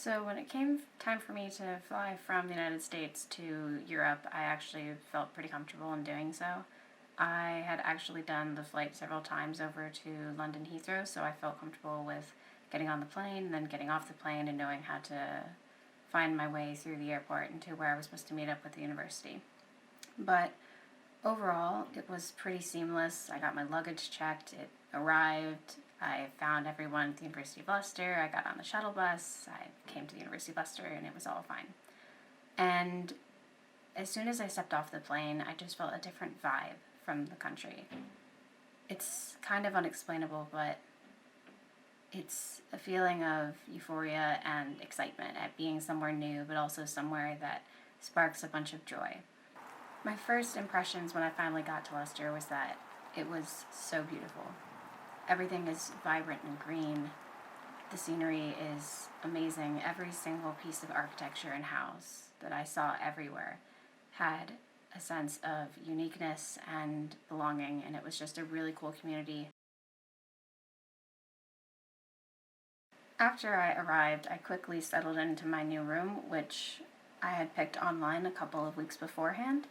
So when it came time for me to fly from the United States to Europe, I actually felt pretty comfortable in doing so. I had actually done the flight several times over to London Heathrow, so I felt comfortable with getting on the plane and then getting off the plane and knowing how to find my way through the airport and to where I was supposed to meet up with the university. But overall, it was pretty seamless. I got my luggage checked, it arrived, I found everyone at the University of Leicester, I got on the shuttle bus, I came to the University of Leicester, and it was all fine. And as soon as I stepped off the plane, I just felt a different vibe from the country. It's kind of unexplainable, but it's a feeling of euphoria and excitement at being somewhere new, but also somewhere that sparks a bunch of joy. My first impressions when I finally got to Leicester was that it was so beautiful. Everything is vibrant and green. The scenery is amazing. Every single piece of architecture and house that I saw everywhere had a sense of uniqueness and belonging, and it was just a really cool community. After I arrived, I quickly settled into my new room, which I had picked online a couple of weeks beforehand,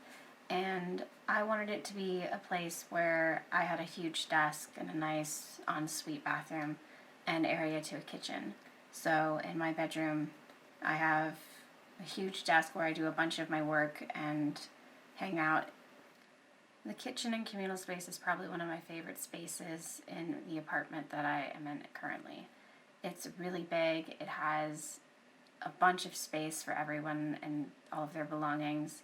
and I wanted it to be a place where I had a huge desk and a nice ensuite bathroom and area to a kitchen. So in my bedroom, I have a huge desk where I do a bunch of my work and hang out. The kitchen and communal space is probably one of my favorite spaces in the apartment that I am in currently. It's really big. It has a bunch of space for everyone and all of their belongings.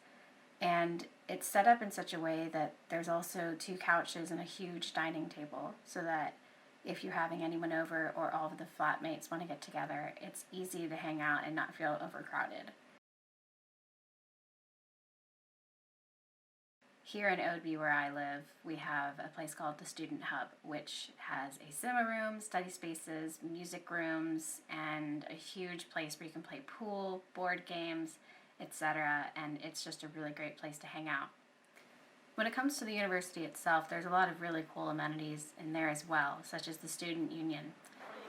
And it's set up in such a way that there's also two couches and a huge dining table, so that if you're having anyone over or all of the flatmates want to get together, it's easy to hang out and not feel overcrowded. Here in Odeby, where I live, we have a place called the Student Hub, which has a cinema room, study spaces, music rooms, and a huge place where you can play pool, board games, etc., and it's just a really great place to hang out. When it comes to the university itself, there's a lot of really cool amenities in there as well, such as the Student Union.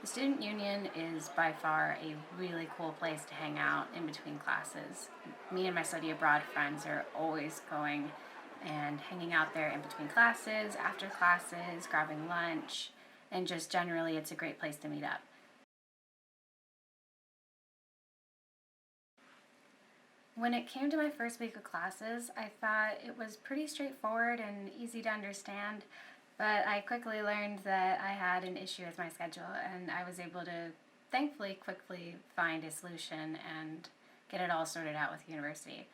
The Student Union is by far a really cool place to hang out in between classes. Me and my study abroad friends are always going and hanging out there in between classes, after classes, grabbing lunch, and just generally it's a great place to meet up. When it came to my first week of classes, I thought it was pretty straightforward and easy to understand, but I quickly learned that I had an issue with my schedule, and I was able to thankfully quickly find a solution and get it all sorted out with the university.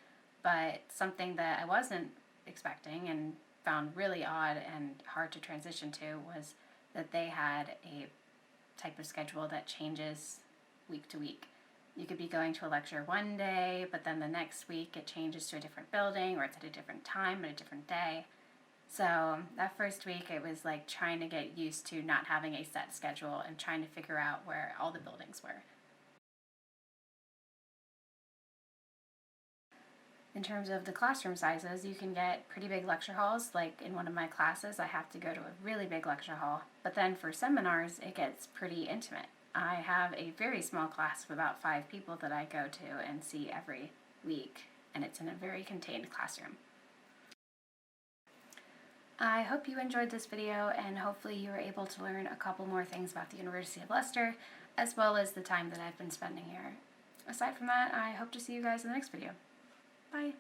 But something that I wasn't expecting and found really odd and hard to transition to was that they had a type of schedule that changes week to week. You could be going to a lecture one day, but then the next week it changes to a different building or it's at a different time at a different day. So that first week it was like trying to get used to not having a set schedule and trying to figure out where all the buildings were. In terms of the classroom sizes, you can get pretty big lecture halls. Like in one of my classes, I have to go to a really big lecture hall. But then for seminars, it gets pretty intimate. I have a very small class of about 5 people that I go to and see every week, and it's in a very contained classroom. I hope you enjoyed this video, and hopefully you were able to learn a couple more things about the University of Leicester, as well as the time that I've been spending here. Aside from that, I hope to see you guys in the next video. Bye!